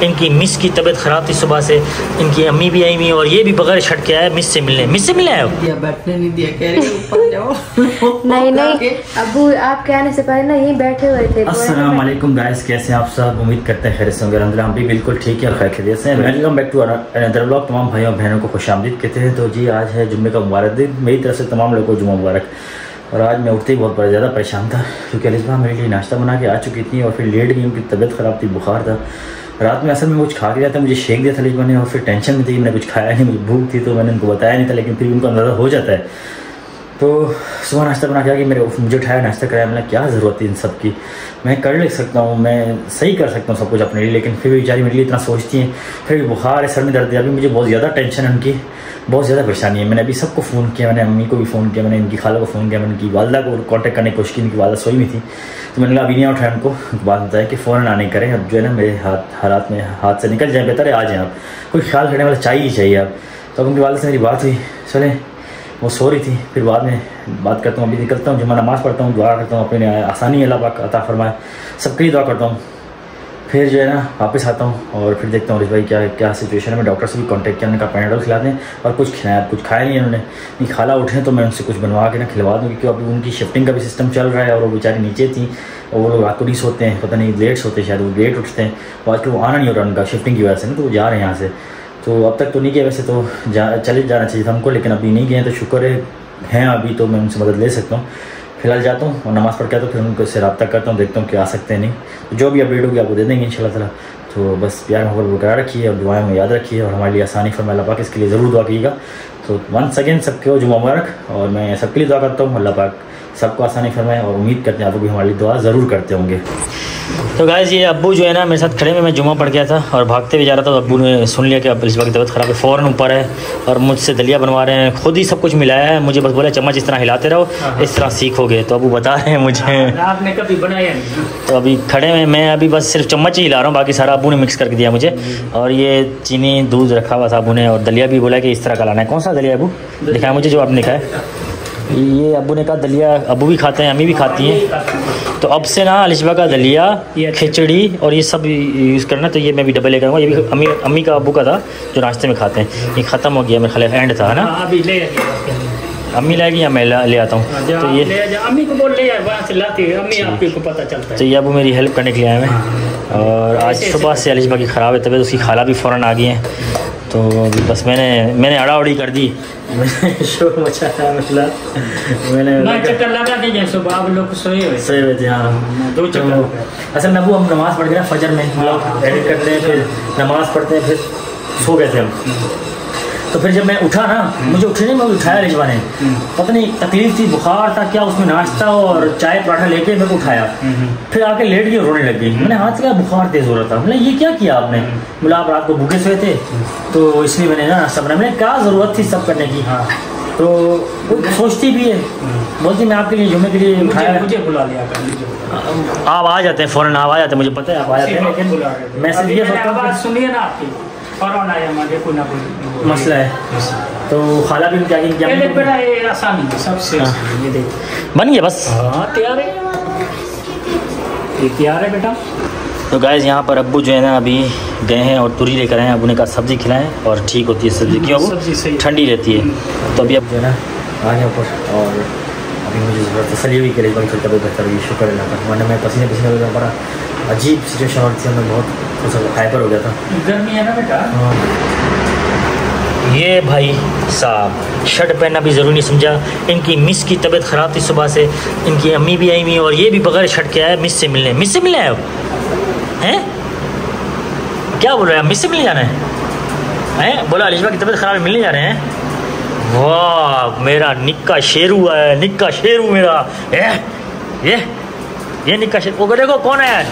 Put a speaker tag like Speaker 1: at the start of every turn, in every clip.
Speaker 1: इनकी मिस की तबीयत ख़राब थी सुबह से, इनकी अम्मी भी आई हुई और ये भी बगैर शर्ट के आया मिस से मिलने आए हो।
Speaker 2: बैठने नहीं दिया, कह रही ऊपर जाओ।
Speaker 3: नहीं अबू आप कहने से पहले ना यहीं बैठे हुए थे।
Speaker 1: अस्सलाम वालेकुम गाइस, कैसे हैं आप सब? उम्मीद करते हैं खैर से होंगे। अलहम्दुलिल्लाह हम भी बिल्कुल ठीक है और खैर खैरियत से हैं। Welcome back to another vlog. तमाम भाइयों और बहनों को खुशामदीद कहते हैं। तो जी आज है जुम्मे का मुबारक दिन, मेरी तरफ से तमाम लोगों को जुम्मा मुबारक। और आज मैं उठते ही बहुत बड़ा ज़्यादा परेशान था क्योंकि अलिज़ा मेरे लिए नाश्ता बना के आ चुकी थी और फिर लेट गई, उनकी तबीयत ख़राब थी, बुखार था। रात में असल में कुछ खा के गया था, मुझे शेक दिया था अलिज़ा ने और फिर टेंशन में थी, मैंने कुछ खाया नहीं, मुझे भूख थी तो मैंने उनको बताया नहीं था, लेकिन फिर उनको अंदाज़ा हो जाता है। तो सुबह नाश्ता बना के आके मुझे उठाया, नाश्ता कराया। मैंने क्या ज़रूरत है इन सब की, मैं कर ले सकता हूँ, मैं सही कर सकता हूँ सब कुछ अपने लिए, लेकिन फिर भी बेचारी मेरे लिए इतना सोचती हैं। फिर भी बुखार है, सर में दर्द है, अभी मुझे बहुत ज़्यादा टेंशन है उनकी, बहुत ज़्यादा परेशानी है। मैंने अभी सबको फ़ोन किया, मैंने अम्मी को भी फ़ोन किया, मैंने इनकी खाला को फ़ोन किया, मैंने इनकी वालदा को कॉन्टैक्ट करने की कोशिश की, इनकी वालदा सोई में थी तो मैंने कहा अभी नहीं उठाया उनको। बात बताया कि फ़ौरन ना नहीं करें, अब जो है ना मेरे हालात में हाथ से निकल जाए, बेहतर है आ जाएँ आप, कोई ख्याल करने वाला चाहिए आप। तो अब उनकी वालदा से मेरी बात हुई, चले वो सो रही थी, फिर बाद में बात करता हूँ। अभी निकलता हूँ, जुम्मा नमाज़ पढ़ता हूँ, दुआ करता हूँ, अपने आसानी अल्लाह पाक अता फरमाए, सबके लिए दुआ करता हूँ। फिर जो है ना वापस आता हूँ और फिर देखता हूँ रिश भाई क्या सिचुएशन है। मैं डॉक्टर से भी कांटेक्ट किया, उन्होंने कहा पैनाडोल खिला दें और कुछ खिलाया, कुछ खाया नहीं उन्होंने। नहीं खाला उठे तो मैं उनसे कुछ बनवा के ना खिलवा दूँ, क्योंकि अभी उनकी शिफ्टिंग का भी सिस्टम चल रहा है और वो बेचारी नीचे थी और वो लोग रात को नहीं सोते हैं, पता नहीं लेट सोते हैं, शायद वो लेट उठते हैं। तो आजकल वो आना नहीं हो रहा उनका शिफ्टिंग की वजह से ना, तो वो जा रहे हैं यहाँ से। तो अब तक तो नहीं गया, वैसे तो चले जाना चाहिए था हमको, लेकिन अभी नहीं गए तो शुक्र है अभी तो मैं उनसे मदद ले सकता हूँ। फिलहाल जाता हूँ और नमाज़ पढ़ के आता हूँ, फिर उनसे रब्ता करता हूँ, देखता हूँ कि आ सकते हैं नहीं, तो जो भी अपडेट होगी आपको दे देंगे इंशाल्लाह ताला। तो बस प्यार मोहब्बत बरकरार रखिए और दुआएं में याद रखिए और हमारे लिए आसानी फरमाए अल्लाह पाक, इसके लिए ज़रूर दुआ कीजिएगा। तो वंस अगेन सबके जुम्मा मुबारक, और मैं सबके लिए दुआ करता हूँ अल्लाह पाक सबको आसानी फरमाए और उम्मीद करते हैं आप भी हमारे लिए दुआ ज़रूर करते होंगे। तो गाइस ये अब्बू जो है ना मेरे साथ खड़े में, मैं जुम्मा पढ़ गया था और भागते हुए जा रहा था, तो अब्बू ने सुन लिया कि अब इस वक्त तबीयत ख़राब है, फ़ौरन ऊपर है और मुझसे दलिया बनवा रहे हैं, खुद ही सब कुछ मिलाया है, मुझे बस बोला चम्मच इस तरह हिलाते रहो, इस तरह सीखोगे। तो अब्बू बता रहे हैं मुझे,
Speaker 2: आपने कभी बनाया नहीं?
Speaker 1: तो अभी खड़े में मैं अभी बस सिर्फ चम्मच ही हिला रहा हूँ, बाकी सारा अब्बू ने मिक्स करके दिया मुझे। और ये चीनी दूध रखा हुआ था अब्बू ने, और दलिया भी बोला कि इस तरह का लाना है। कौन सा दलिया अब्बू दिखाया मुझे, जो आपने दिखाया? ये अब्बू ने कहा दलिया अब्बू भी खाते हैं, अम्मी भी खाती हैं, तो अब से ना अलिशबा का दलिया, खिचड़ी और ये सब यूज़ करना। तो ये मैं भी डबल ले करूँगा, ये भी अम्मी का अब्बू का था जो नाश्ते में खाते हैं। ये ख़त्म हो गया, मेरे ख्याल एंड था ना,
Speaker 2: अभी ले
Speaker 1: अम्मी लाएगी या मैं ले आता हूँ? तो ये
Speaker 2: अम्मी को बोल ले, वहाँ से लाती है अम्मी, आपको को पता चलता है।
Speaker 1: तो ये अब्बू मेरी हेल्प करने के लिए आए हैं। और आज सुबह से अलिशबा की ख़राब है तबीयत, उसकी खाला भी फ़ौरन आ गई हैं, तो बस मैंने अड़ा उड़ी कर दी, मैंने शोर मचाया, मतलब मैंने
Speaker 2: चक्कर लगा दीजिए सुबह, आप लोग सोए हुए
Speaker 1: थे। हाँ,
Speaker 2: 2 चक्कर।
Speaker 1: असल में हम नमाज़ पढ़ के ना फजर में ब्लॉग एडिट करते हैं, फिर नमाज़ पढ़ते हैं, फिर सो गए थे हम। तो फिर जब मैं उठा ना, मुझे उठने में उठाया रिजवा ने, पता नहीं तकलीफ थी, बुखार था क्या, उसमें नाश्ता और चाय पराठा लेके मेरे को उठाया, फिर आके लेट गई, रोने लग गई। मैंने हाथ से कहा बुखार तेज हो रहा था, मैंने ये क्या किया आपने? बोला आप रात को भूखे सोए थे तो इसलिए मैंने ना नाश्ता बनाया। मैंने क्या ज़रूरत थी सब करने की? हाँ, तो वो सोचती भी है, बोलती मैं आपके लिए जुम्मे के लिए उठाया, मुझे बुला लिया कर। आप आ जाते हैं फ़ौरन, आप आ जाते हैं, मुझे पता है आप आ जाते हैं, लेकिन मैं सिर्फ ये सोचता हूँ,
Speaker 2: सुनिए ना आपकी फौरन आया, हमारे कोई ना कोई
Speaker 1: मसला है। तो खाला भी क्या
Speaker 2: बेटा ये आसानी है सबसे, ये देख
Speaker 1: बन गया बस।
Speaker 2: हाँ तैयार है, ये तैयार है बेटा।
Speaker 1: तो गाइस यहाँ पर अब्बू जो है ना अभी गए हैं और तुरी लेकर आए हैं, अब्बू ने कहा सब्ज़ी खिलाएं और ठीक होती है सब्ज़ी, क्यों वो ठंडी रहती है। तो अभी अब जो है ना आ गया ऊपर, और अभी मुझे ज़रूरत तसल्ली हुई कि भाई फिर तबीयत बेहतर हुई, शुक्र अल्लाह का, वरना मैं पसीने हो गया, बड़ा अजीब सिचुएशन और थी, मैं बहुत हाइपर हो गया था,
Speaker 2: गर्मी है ना बेटा।
Speaker 1: ये भाई साहब शर्ट पहनना भी ज़रूरी नहीं समझा, इनकी मिस की तबीयत ख़राब थी सुबह से, इनकी अम्मी भी आई हुई और ये भी बगैर शर्ट के आया मिस से मिलने आए हो हैं? क्या बोल रहे हैं, मिस से मिलने जाना है? बोला अलिशबा की तबीयत ख़राब है, मिलने जा रहे हैं। वाह मेरा निक्का शेरू है, निक्का शेरू मेरा, ये निक्का शेरू, वो देखो कौन है।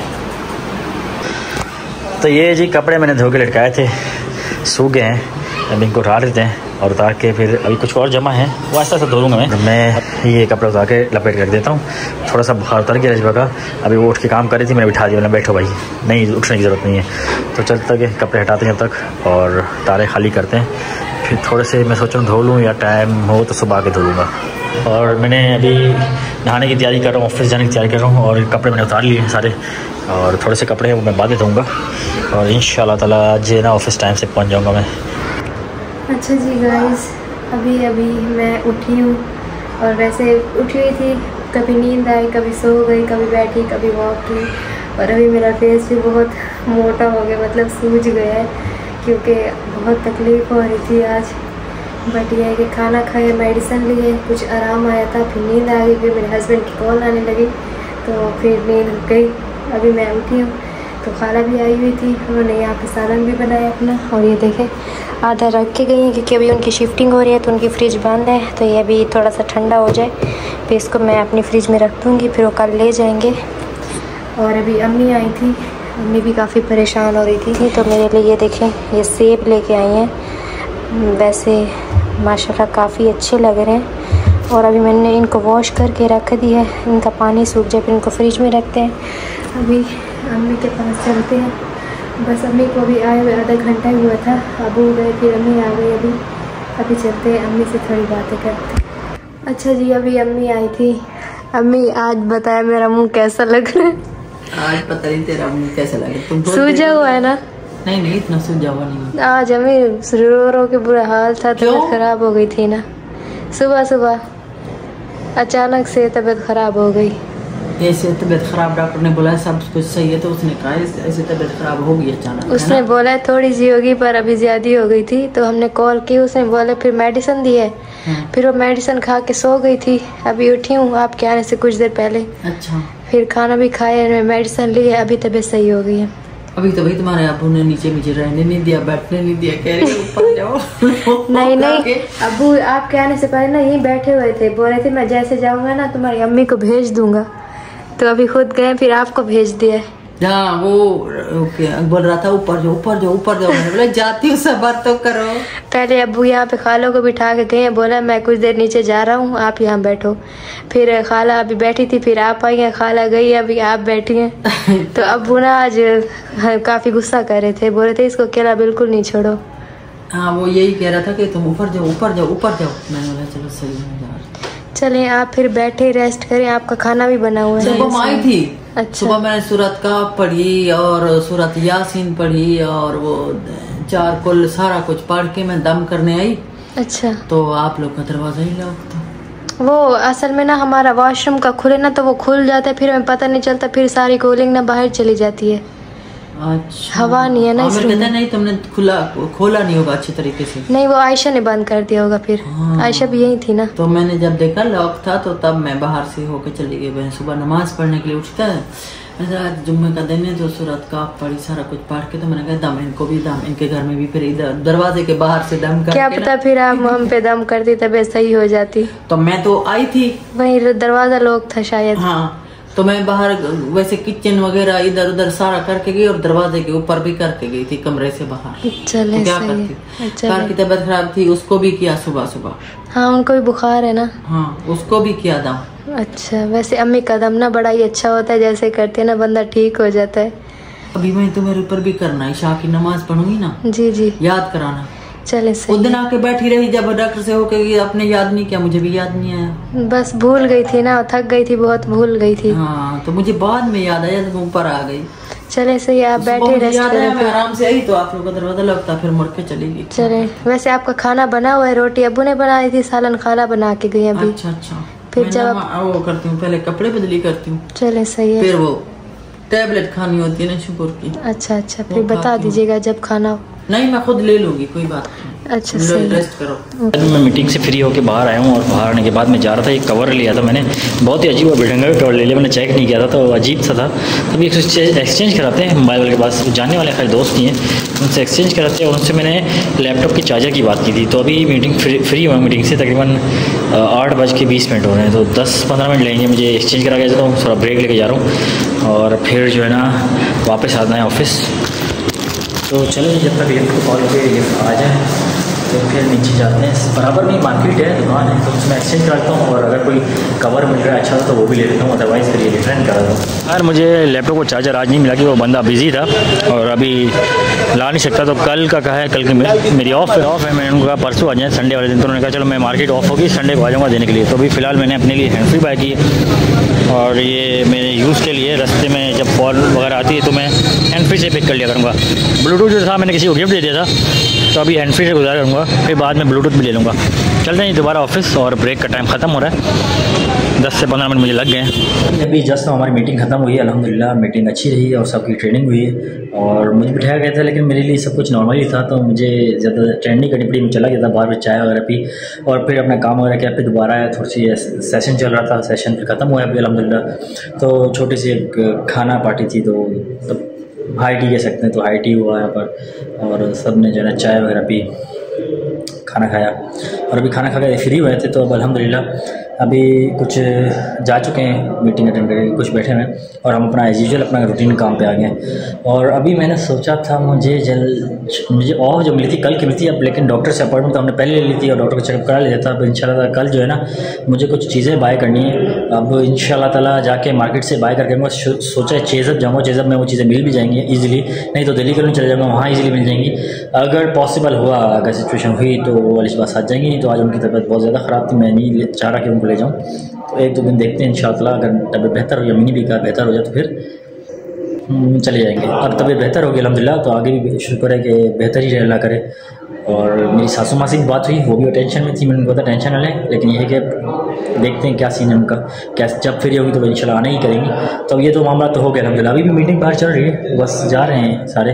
Speaker 1: तो ये जी कपड़े मैंने धो के लटकाए थे, सूख गए हैं, अब इनको उतार देते हैं और उतार के फिर अभी कुछ और जमा है वो ऐसा धो लूँगा मैं ये कपड़ा उतार के लपेट कर देता हूँ। थोड़ा सा बुखार उतर गया अलिशबा का, अभी वो उठ के काम कर रही थी, मैंने बिठा दिया, मैंने बैठो भाई, नहीं उठने की ज़रूरत नहीं है। तो चलते तक कपड़े हटाते हैं जब तक और तारे खाली करते हैं, फिर थोड़े से मैं सोच रहा हूँ धो लूँ या टाइम हो तो सुबह के धो लूँगा। और मैंने अभी नहाने की तैयारी कर रहा हूँ, ऑफिस जाने की तैयारी कर रहा हूँ और कपड़े मैंने उतार लिए हैं सारे और थोड़े से कपड़े हैं वो मैं बाद में धोऊँगा और इंशाल्लाह ताला आज ना ऑफिस टाइम से पहुँच जाऊँगा मैं।
Speaker 3: अच्छा जी गाइस, अभी मैं उठी हूँ और वैसे उठी हुई थी, कभी नींद आई, कभी सो गई, कभी बैठी, कभी वॉक की। और अभी मेरा फेस भी बहुत मोटा हो गया, मतलब सूज गया है क्योंकि बहुत तकलीफ़ हो रही थी आज। बट यह है कि खाना खाए, मेडिसिन लिए, कुछ आराम आया था, फिर नींद आ गई, फिर मेरे हस्बैंड की कॉल आने लगी तो फिर नींद गई। अभी मैं उठी हूँ तो खाला भी आई हुई थी, उन्होंने यहाँ पे सालन भी बनाया अपना। और ये देखें आधा रख के गई है क्योंकि अभी उनकी शिफ्टिंग हो रही है तो उनकी फ्रिज बंद है, तो ये अभी थोड़ा सा ठंडा हो जाए फिर इसको मैं अपनी फ्रिज में रख दूँगी, फिर वो कल ले जाएंगे। और अभी अम्मी आई थी, अम्मी भी काफ़ी परेशान हो रही थी तो मेरे लिए ये देखें ये सेब लेके आई हैं। वैसे माशाल्लाह काफ़ी अच्छे लग रहे हैं और अभी मैंने इनको वॉश करके रख दिया है, इनका पानी सूख जाए फिर इनको फ्रिज में रखते हैं। अभी अम्मी के पास चलते हैं, बस अम्मी को अभी आए हुए आधा घंटा ही हुआ था, अबू गए फिर अम्मी आ गई। अभी चलते हैं, अम्मी से थोड़ी बातें करते हैं। अच्छा जी, अभी अम्मी आई थी। अम्मी आज बताया मेरा मुँह कैसा लग रहा है?
Speaker 2: आज पता नहीं तेरा मुंह कैसा लगे, तुम
Speaker 3: सूजा हुआ है ना?
Speaker 2: नहीं इतना सूजा हुआ नहीं।
Speaker 3: आज अम्मी रो रो के बुरा हाल था, तबीयत खराब हो गई थी ना। सुबह अचानक से तबीयत खराब हो गई।
Speaker 2: ऐसे तबीयत खराब, डॉक्टर ने बोला सब कुछ सही है तो उसने कहा ऐसे तबीयत खराब होगी अचानक।
Speaker 3: उसने बोला थोड़ी सी होगी पर अभी ज्यादा हो गई थी तो हमने कॉल की, उसने बोला फिर मेडिसिन दी है। फिर वो मेडिसिन खा के सो गई थी, अभी उठी हूँ आपके आने से कुछ देर पहले।
Speaker 2: अच्छा, फिर
Speaker 3: खाना भी खाया, मेडिसिन ली है, अभी तबीयत सही हो गई है।
Speaker 2: अभी तो भाई तुम्हारे अबू ने नीचे रहने नहीं दिया, बैठने नहीं दिया, कह रहे ऊपर जाओ।
Speaker 3: नहीं अबू आपके आने से पहले ना यहीं बैठे हुए थे, बोल रहे थे मैं जैसे जाऊंगा ना तुम्हारी अम्मी को भेज दूंगा, तो अभी खुद गए फिर आपको भेज दिया।
Speaker 2: हाँ वो बोल रहा था ऊपर जाओ, मैंने बोला जाती हूँ सबर तो करो।
Speaker 3: पहले अब्बू यहाँ पे खालों को बिठा के गए, बोला मैं कुछ देर नीचे जा रहा हूँ आप यहाँ बैठो। फिर खाला अभी बैठी थी, फिर आप आई हैं, खाला गई, अभी आप बैठी हैं। तो अब्बू ना आज काफी गुस्सा कर रहे थे, बोल रहे थे इसको अकेला बिल्कुल नहीं छोड़ो।
Speaker 2: हाँ वो यही कह रहा था कि तुम ऊपर जाओ। मैंने बोला चलो सही है,
Speaker 3: चले आप फिर बैठे रेस्ट करें, आपका खाना भी बना हुआ है।
Speaker 2: सुबह आई थी,
Speaker 3: अच्छा
Speaker 2: सुबह मैंने सूरत का पढ़ी और सूरत यासीन पढ़ी और वो 4 कुल सारा कुछ पढ़ के मैं दम करने आई।
Speaker 3: अच्छा, तो
Speaker 2: आप लोग का दरवाजा ही लॉक था।
Speaker 3: वो असल में ना हमारा वॉशरूम का खुले ना तो वो खुल जाता है, फिर हमें पता नहीं चलता, फिर सारी कूलिंग ना बाहर चली जाती है।
Speaker 2: अच्छा,
Speaker 3: हवा नहीं है ना इसमें।
Speaker 2: नहीं तुमने खोला नहीं होगा अच्छे तरीके से।
Speaker 3: नहीं वो आयशा ने बंद कर दिया होगा फिर।
Speaker 2: हाँ।
Speaker 3: आयशा भी यही थी ना।
Speaker 2: तो मैंने जब देखा लॉक था तो तब मैं बाहर से होके चली गई। मैं सुबह नमाज पढ़ने के लिए उठता है, आज जुम्मे का दिन है तो सूरत का पढ़ी सारा कुछ पढ़ के, तो मैंने कहा दम इनको भी दम, इनके घर में भी फिर इधर दरवाजे के बाहर से दम करके,
Speaker 3: क्या पता फिर आप हम पे दम करती तबीयत सही हो जाती।
Speaker 2: तो मैं तो आई थी,
Speaker 3: वही दरवाजा लॉक था शायद।
Speaker 2: हाँ तो मैं बाहर वैसे किचन वगैरह इधर उधर सारा करके गई और दरवाजे के ऊपर भी करके गई थी कमरे से बाहर।
Speaker 3: चले
Speaker 2: तो क्या
Speaker 3: सही।
Speaker 2: करती, कार की तबीयत खराब थी, उसको भी किया सुबह।
Speaker 3: हाँ उनको भी बुखार है ना।
Speaker 2: हाँ उसको भी किया दम।
Speaker 3: अच्छा, वैसे अम्मी का दम ना बड़ा ही अच्छा होता है, जैसे करते हैं ना बंदा ठीक हो जाता है।
Speaker 2: अभी मैं तुम्हारे ऊपर भी करना है, शाह की नमाज पढ़ूंगी ना।
Speaker 3: जी
Speaker 2: याद कराना।
Speaker 3: चले सही।
Speaker 2: उस दिन आके बैठी रही जब डॉक्टर से होके अपने याद नहीं किया, मुझे भी याद नहीं आया,
Speaker 3: बस भूल गई थी ना, थक गई थी बहुत, भूल गई थी।
Speaker 2: हाँ तो मुझे बाद में याद आया जब ऊपर आ गई।
Speaker 3: चले सही, आप बैठे रेस्ट करें।
Speaker 2: मैं आराम से आई तो आप लोग का दरवाजा लगता, फिर मुड़ के चली गई।
Speaker 3: चले, वैसे आपका खाना बना हुआ है, रोटी अब्बू ने बनाई थी, सालन खाला बना के गई अभी।
Speaker 2: अच्छा
Speaker 3: फिर जब
Speaker 2: वो करती हूँ, पहले कपड़े बदली करती हूँ।
Speaker 3: चले सही है।
Speaker 2: फिर वो टैबलेट खानी होती है ना शुगर की।
Speaker 3: अच्छा, फिर बता दीजिएगा जब खाना हो।
Speaker 2: नहीं मैं खुद ले लूंगी, कोई बात नहीं।
Speaker 3: अच्छा सही।
Speaker 2: रेस्ट करो।
Speaker 1: मैं मीटिंग से फ्री होकर बाहर आया हूँ और बाहर आने के बाद मैं जा रहा था, एक कवर लिया था मैंने, बहुत ही अजीब और बेढंगा कवर ले लिया, मैंने चेक नहीं किया था तो अजीब सा था। तभी एक्सचेंज कराते हैं मोबाइल वाले के पास, जानने वाले खाली दोस्त नहीं हैं, उनसे एक्सचेंज कराते हैं और उनसे मैंने लैपटॉप की चार्जर की बात की थी। तो अभी मीटिंग फ्री हुआ, मीटिंग से तकरीबन 8:20 हो रहे हैं, तो 10-15 मिनट लेंगे, मुझे एक्सचेंज करा के जाता हूँ, थोड़ा ब्रेक लेके जा रहा हूँ और फिर जो है ना वापस आना है ऑफिस। तो चलो जब तक लिफ्ट को कॉल करके लिफ्ट आ जाए तो फिर नीचे जाते हैं। बराबर में मार्केट है, दुकान है, तो उसमें एक्सचेंज करता हूँ और अगर कोई कवर मिल रहा है अच्छा तो वो भी ले लेता हूँ, अदरवाइज़ फिर ये रिटर्न कर देता हूँ। यार मुझे लैपटॉप को चार्जर आज नहीं मिला कि वो बंदा बिजी था और अभी ला नहीं सकता, तो कल का कहा है, कल की मेरी ऑफ है। मैंने उनको कहा परसों आ जाए संडे वाले दिन, तो उन्होंने कहा चलो मैं मार्केट ऑफ होगी संडे को आ जाऊँगा देने के लिए। तो अभी फ़िलहाल मैंने अपने लिए हैंड फ्री बाय की है और ये मेरे यूज़ के लिए रास्ते में जब कॉल वगैरह आती है तो मैं हैंड फ्री से पिक कर लिया करूँगा। ब्लूटूथ जो था मैंने किसी को गिफ्ट दे दिया था, तो अभी हैंड फ्री से गुजारा करूँगा, फिर बाद में ब्लूटूथ भी ले लूँगा। चलते हैं दोबारा ऑफिस और ब्रेक का टाइम ख़त्म हो रहा है, 10 से 15 मिनट मुझे लग गए हैं। अभी जस्ट हमारी मीटिंग ख़त्म हुई है, अल्हम्दुलिल्लाह मीटिंग अच्छी रही और सबकी ट्रेनिंग हुई है और मुझे बिठाया गया था, लेकिन मेरे लिए सब कुछ नॉर्मल ही था, तो मुझे ज़्यादा ट्रेंड नहीं करनी पड़ी। मैं चला गया था बाहर में चाय वगैरह पी और फिर अपना काम वगैरह किया, फिर दोबारा आया, थोड़ी सी सेशन चल रहा था, सेशन फिर ख़त्म हुआ है अभी अल्हम्दुलिल्लाह। तो छोटी सी एक खाना पार्टी थी, तो हाई टी कह सकते हैं, तो हाई टी हुआ यहाँ पर और सब ने जो है चाय वगैरह पी, खाना खाया और अभी खाना खा के फ्री हुए थे। तो अब अल्हम्दुलिल्लाह अभी कुछ जा चुके हैं मीटिंग अटेंड करके, कुछ बैठे हुए और हम अपना एज यूजुअल अपना रूटीन काम पे आ गए। और अभी मैंने सोचा था मुझे ऑफ जो मिली थी कल की मिली थी अब, लेकिन डॉक्टर से अपॉइंटमेंट तो हमने पहले ले ली थी और डॉक्टर को चेकअप करा लिया था। अब इंशाल्लाह कल जो है ना मुझे कुछ चीज़ें बाय करनी है, अब इंशाल्लाह ताला जाके मार्केट से बाय करके मैं सोचा चेज़अप जाऊँगा, चेज़अप में वो चीज़ें मिल भी जाएंगी ईजिली, नहीं तो दिल्ली कहीं चले जाऊँगा, वहाँ ईजिली मिल जाएंगी। अगर पॉसिबल हुआ, अगर सिचुएशन हुई तो वो वाली बात साथ जाएंगी, नहीं तो आज उनकी तबीयत बहुत ज़्यादा ख़राब थी, मैं नहीं चाह रहा कि उनको ले जाऊँ, तो 1-2 दिन देखते हैं इंशाअल्लाह। अगर तबीयत बेहतर हो या मिनी भी का बेहतर हो जाए तो फिर चले जाएंगे। अब तबीयत बेहतर होगी अल्हम्दुलिल्लाह, तो आगे भी शुक्र है कि बेहतर ही अल्लाह करे। और मेरी सासू माँ से भी बात हुई, वो भी टेंशन में थी, मैंने उनको बताया टेंशन ना लें, लेकिन ये है कि देखते हैं क्या सीन है उनका, क्या जब फ्री होगी तो इंशाल्लाह आने ही करेंगी। तो ये तो मामला तो हो गया अल्हम्दुलिल्लाह। अभी भी मीटिंग बाहर चल रही है, बस जा रहे हैं सारे,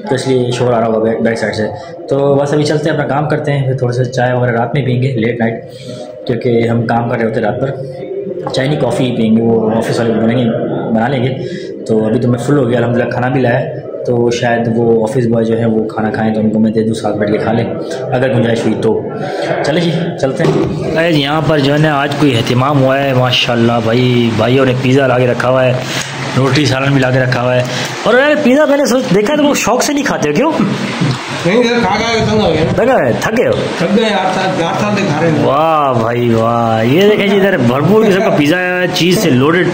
Speaker 1: तो इसलिए शोर आ रहा होगा बैक साइड से। तो बस अभी चलते हैं, अपना काम करते हैं, फिर थोड़ा सा चाय वगैरह रात में पियेंगे लेट नाइट, क्योंकि हम काम कर रहे होते रात पर। चाय नहीं कॉफ़ी पियेंगे, वो ऑफिस वाले बना लेंगे। तो अभी तो मैं फुल हो गया अल्हम्दुलिल्लाह, खाना भी लाया, तो शायद वो ऑफिस बॉय जो है वो खाना खाएं तो उनको मैं दे दूँ, साथ बैठ के खा लें अगर गुंजाइश हुई तो। चले जी चलते हैं। गाइस यहाँ पर जो है ना आज कोई एहतमाम हुआ है माशाल्लाह, भाइयों ने पिज़्ज़ा ला के रखा हुआ है, रोटी सालन भी ला के रखा हुआ है। और यार पिज़्ज़ा मैंने देखा है तो वो शौक से नहीं खाते हो, क्यों?
Speaker 4: नहीं खा गए,
Speaker 1: थक गए हो?
Speaker 4: थक गए, 8 साल से खा रहे हैं।
Speaker 1: वाह भाई वाह, ये देखें जी इधर भरपूर किस्म का पिज़्ज़ा है, चीज़ से लोडेड।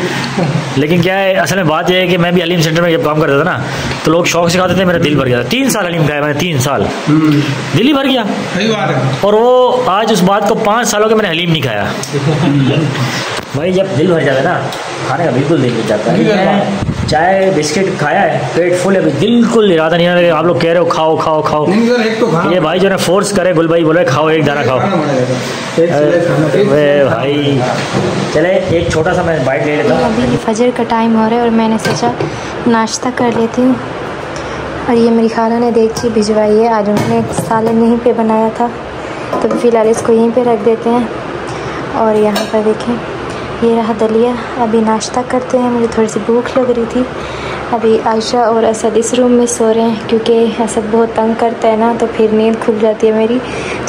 Speaker 1: लेकिन क्या है असल में बात यह है कि मैं भी अलीम सेंटर में जब काम करता था ना, तो लोग शौक से खाते थे, मेरा दिल भर गया था। 3 साल अलीम खाया मैंने, 3 साल दिल ही भर गया।
Speaker 4: सही बात है।
Speaker 1: और वो आज उस बात को 5 सालों के मैंने हलीम नहीं खाया। भाई जब दिल भर जाता है ना, खाने का बिल्कुल दिल भर जाता है। चाय बिस्किट खाया है, पेट फुल है, बिल्कुल इरादा नहीं है। आप लोग कह रहे हो खाओ खाओ खाओ,
Speaker 4: एक तो
Speaker 1: ये भाई जो है फोर्स करे, गुल भाई बोले खाओ, एक दाना खाओ। भाई चले एक छोटा सा मैं बाइट ले लेता हूँ।
Speaker 3: अभी फजर का टाइम हो रहा है और मैंने सोचा नाश्ता कर लेती हूँ। और ये मेरी खाला ने देगची भिजवाई है, आज उन्होंने सालन यहीं पे बनाया था, तो फ़िलहाल इसको यहीं पे रख देते हैं। और यहाँ पर देखें ये रहा दलिया। अभी नाश्ता करते हैं, मुझे थोड़ी सी भूख लग रही थी। अभी आयशा और असद इस रूम में सो रहे हैं, क्योंकि असद बहुत तंग करता है ना, तो फिर नींद खुल जाती है मेरी।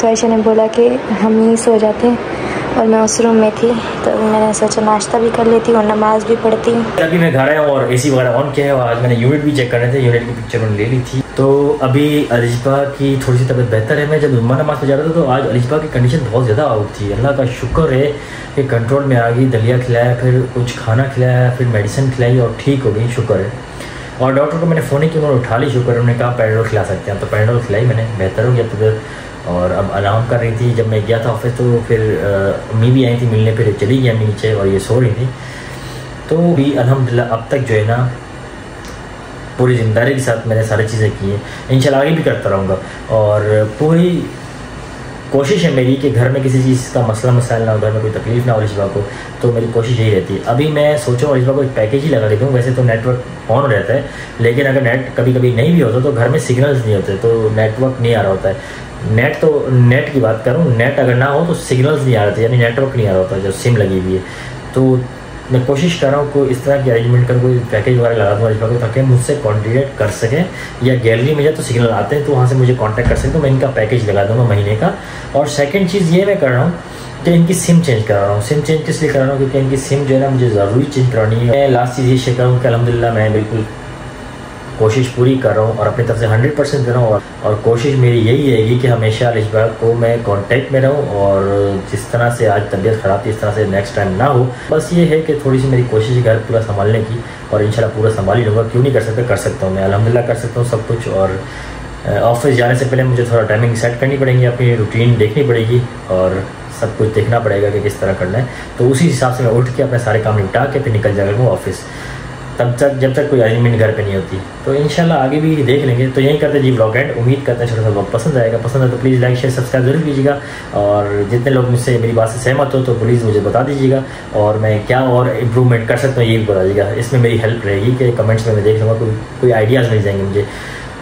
Speaker 3: तो आयशा ने बोला कि हम यहीं सो जाते हैं और मैं उस रूम में थी, तो मैंने सोचा नाश्ता भी कर लेती हूँ और नमाज़ भी पढ़ती हूँ।
Speaker 1: अभी मैं घर आया हूँ और एसी वगैरह ऑन किया है, और आज मैंने यूनिट भी चेक करने थे, यूनिट की पिक्चर मैंने ले ली थी। तो अभी अलिशबा की थोड़ी सी तबीयत बेहतर है। मैं जब जुम्मा नमाज पे जा रहा था तो आज अलिशबा की कंडीशन बहुत ज़्यादा आउट थी। अल्लाह का शुक्र है कि कंट्रोल में आ गई, दलिया खिलाया, फिर कुछ खाना खिलाया, फिर मेडिसिन खिलाई और ठीक हो गई, शुक्र है। और डॉक्टर को मैंने फ़ोन ही किया, उन्होंने उठा ली, शुक्र है। उन्होंने कहा पैराडोल खिला सकते हैं, तो पैराडोल खिलाई मैंने, बेहतर हो गया तबीयत। और अब आराम कर रही थी। जब मैं गया था ऑफिस तो फिर अम्मी भी आई थी मिलने, फिर चली गई अम्मी नीचे और ये सो रही थी। तो भी अल्हम्दुलिल्लाह अब तक जो है ना पूरी ज़िम्मेदारी के साथ मैंने सारी चीज़ें की हैं, इंशाल्लाह आगे भी करता रहूँगा। और पूरी कोशिश है मेरी कि घर में किसी चीज़ का मसला मसाइल ना हो, घर में कोई तकलीफ़ ना हो अलिशबा को, तो मेरी कोशिश यही रहती है। अभी मैं सोचूँ अलिशबा को एक पैकेज ही लगा देता हूँ। वैसे तो नेटवर्क ऑन रहता है, लेकिन अगर नेट कभी कभी नहीं भी होता तो घर में सिग्नल्स नहीं होते, तो नेटवर्क नहीं आ रहा होता है। नेट की बात करूँ, नेट अगर ना हो तो सिग्नल्स नहीं आ रहे थे, यानी नेटवर्क नहीं आ रहा होता जब सिम लगी हुई है। तो मैं कोशिश कर रहा हूँ कोई इस तरह की अरेंजमेंट कर, कोई पैकेज वगैरह लगा दूँ अलिशबा को, ताकि मुझसे कॉन्टैक्ट कर सकें, या गैलरी में जाए तो सिग्नल आते हैं तो वहाँ से मुझे कॉन्टैक्ट कर सकें, तो मैं इनका पैकेज लगा दूँगा महीने का। और सेकेंड चीज़ ये मैं कर रहा हूँ कि इनकी सिम चेंज करा रहा हूँ। सिम चेंज किस लिए करा रहा हूँ, क्योंकि इनकी सिम जो है ना मुझे ज़रूरी चेंज करानी है। लास्ट चीज़ ये शेयर करूँ कि अल्हम्दुलिल्लाह मैं बिल्कुल कोशिश पूरी कर रहा हूँ और अपनी तरफ से 100% दे रहा हूँ। और कोशिश मेरी यही रहेगी कि हमेशा अलिशबा को मैं कांटेक्ट में रहूँ और जिस तरह से आज तबीयत ख़राब थी इस तरह से नेक्स्ट टाइम ना हो। बस ये है कि थोड़ी सी मेरी कोशिश है घर पूरा संभालने की और इंशाल्लाह पूरा संभाल ही लूँगा। क्यों नहीं कर सकता हूँ मैं, अल्हम्दुलिल्लाह कर सकता हूँ सब कुछ। और ऑफिस जाने से पहले मुझे थोड़ा टाइमिंग सेट करनी पड़ेगी, अपनी रूटीन देखनी पड़ेगी और सब कुछ देखना पड़ेगा कि किस तरह करना है। तो उसी हिसाब से मैं उठ के अपने सारे काम निपटा के फिर निकल जाएगा वो ऑफिस, तब तक जब तक कोई अरेंजमेंट घर पे नहीं होती। तो इंशाल्लाह आगे भी देख लेंगे। तो यही करते जी ब्लॉग एंड। उम्मीद करते हैं छोटा सा ब्लॉग पसंद आएगा। पसंद है तो प्लीज़ लाइक शेयर सब्सक्राइब जरूर कीजिएगा और जितने लोग मुझसे मेरी बात से सहमत हो तो प्लीज़ मुझे बता दीजिएगा और मैं क्या और इम्प्रूवमेंट कर सकता हूँ ये भी बता दीजिएगा। इसमें मेरी हेल्प रहेगी कि कमेंट्स में मैं देख लूँगा कोई आइडियाज़ मिल जाएंगे मुझे।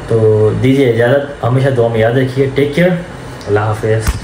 Speaker 1: तो दीजिए इजाज़त, हमेशा दुआ में याद रखिए। टेक केयर, अल्लाह हाफ़िज़।